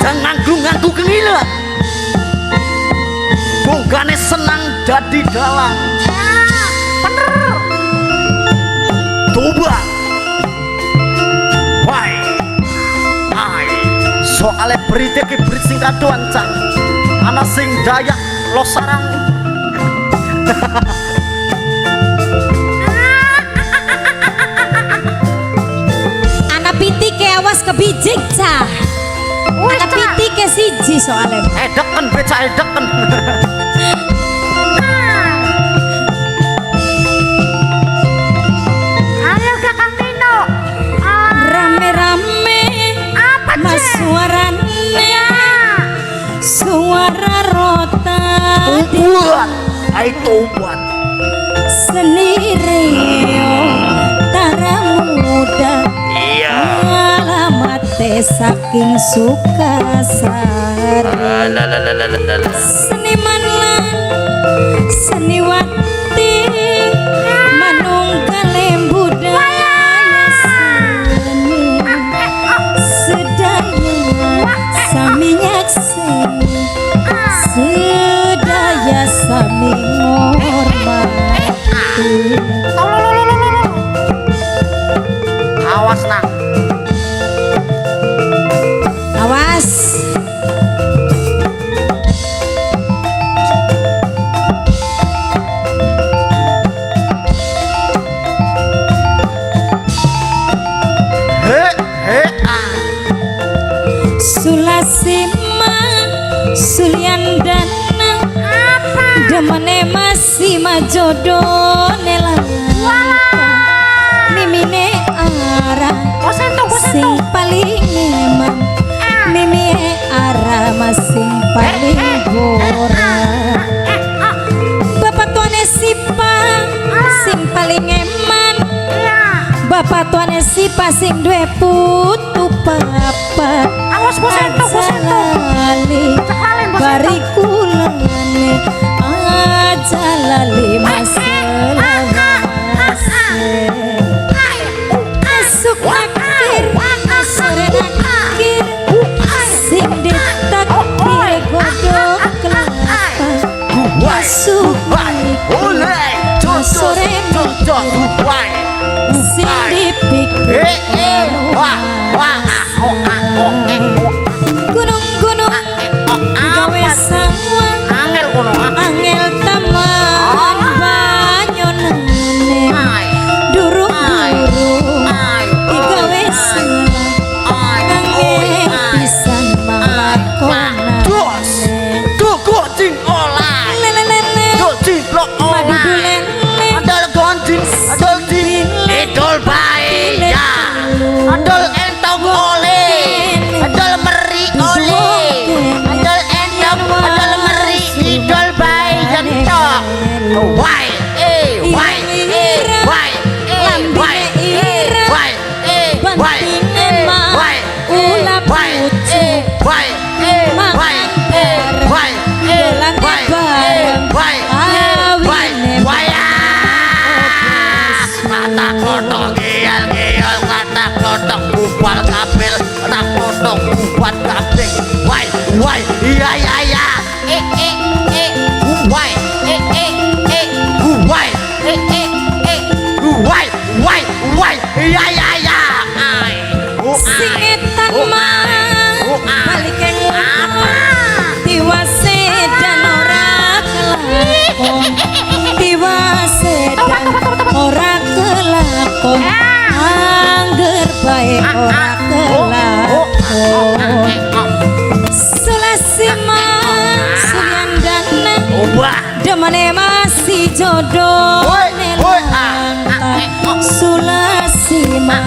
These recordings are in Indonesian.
aja nganggu-nganggu kengilan. Bongkane senang dadi dalang. Bener. Coba. Why? Soale berita ki berit sing kadoan cak. Ana sing Dayak Losarang. Ana pitik awas kebijik cah. Ana pitik siji soale. Edeken beca edeken. Ayo Kakang Nino. Rame-rame Apa mas suarane suara rota Tubuan, ai tobat. sendiri tara muda. Iya. Alamat saking Sukasari. Seniman lan seniwati manunggal budaya seni sedaya sami nyakseni sedaya sami ngormati. Awas nak. Awas. Sulasima Sulyandana demene masih majodoh nelang mimine arah sing paling eman mimi arah masing paling borak bapak tuane sipa sing paling eman bapak tuane sipa sing duwe putu papat lali barikulane aja lali maselawase asuk akhir sore akhir sing ditakdir godok kelapa asuk Oleh sore sing dipikir gunung-gunung gawe sawah angel taman banyonane durung-durung digawe salah angel pisan malakonane Gocing olah. lelelele Gocing blok madu olah. dulele Andal goncing, andal ding, idol bae ya. Andal entong oleh, andal meri oleh, andal entong, andal meri, idol bae jentok. Why? Why? Why? Why? Why? Why? Why? ulah pucu Why? Why? Why? dolan bareng awine kata kodok gial kata kodok bubar kabel kata kodok buat kabel why iya why why iya singetan mah balik apa tiwase dan ora kelakon tiwase dan ora kelakon angger bae ora kelakon Sulasima Sulyandana demane masih jodoh nelantang Sulasima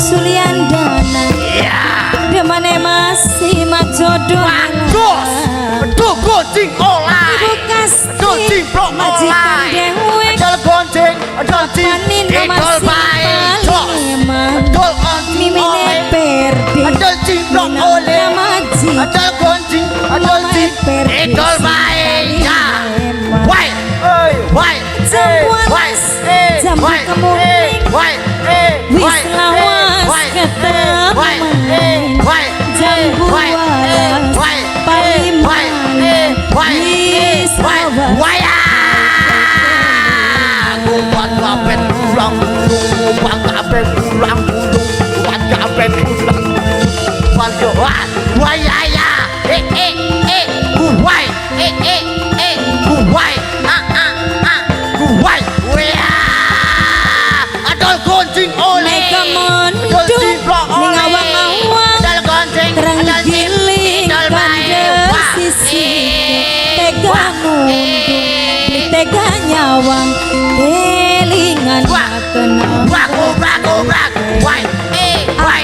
Sulyandana demane masih majodoh Aduh gocing olah ibu kasih gocing blok majikan dewe adol gonceng adol cing idol bae adol goncing mimine perdi adol cing blok oleh adol goncing adol cing idol bae ya why jamu kemuning wis lawas ketemu jam buah sampai pulang bulu, kuat sampai pulang. Waduh, wah ya ya, kuwai, kuwai, kuwai, wah, adol goncing oleh, Mega mondung ning awang-awang terang giling kandel sisi tega nundung tega nyawang kelingan kenang wah, wai, wai, wai,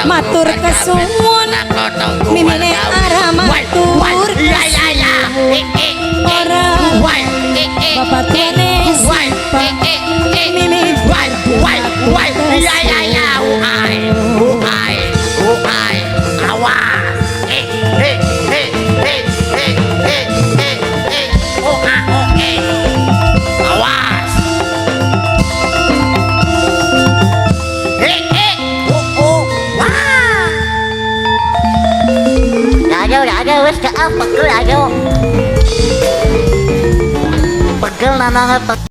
matur kesuwun mimine arah matur ora bapak tuane mimi Ayo wis gak pegel ayo. Pegel nana